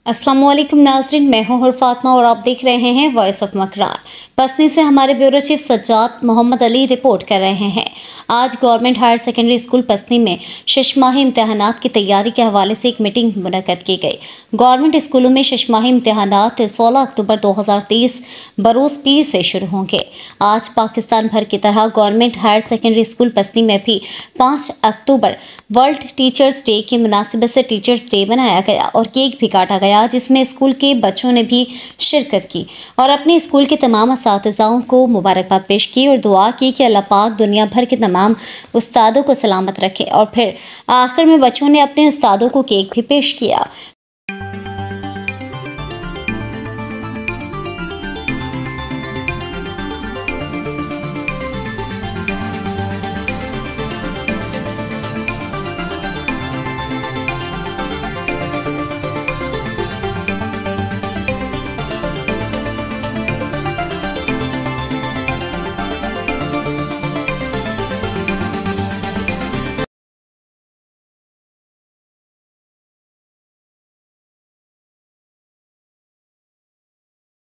अस्सलाम वालेकुम नाज़रीन, मैं हूं हुर फातिमा और आप देख रहे हैं वॉइस ऑफ मकरार। पसनी से हमारे bureau chief Sajjad Mohammad Ali report कर रहे हैं। आज government higher secondary school Pasni में शशमाही इम्तहानात की तैयारी के हवाले से एक मीटिंग मुनक्कद की गई। गवर्नमेंट स्कूलों में शशमाही इम्तहानात 16 अक्टूबर 2023 बरोज़ पीर से शुरू होंगे। आज पाकिस्तान भर की तरह government higher secondary school Pasni में भी 5 अक्टूबर वर्ल्ड टीचर्स डे की मुनासिबत से टीचर्स डे मनाया गया और केक भी काटा गया, जिसमें स्कूल के बच्चों ने भी शिरकत की और अपने स्कूल के तमाम असातिज़ाओं को मुबारकबाद पेश की और दुआ की कि अल्लाह पाक दुनिया भर के तमाम उस्तादों को सलामत रखे। और फिर आखिर में बच्चों ने अपने उस्तादों को केक भी पेश किया।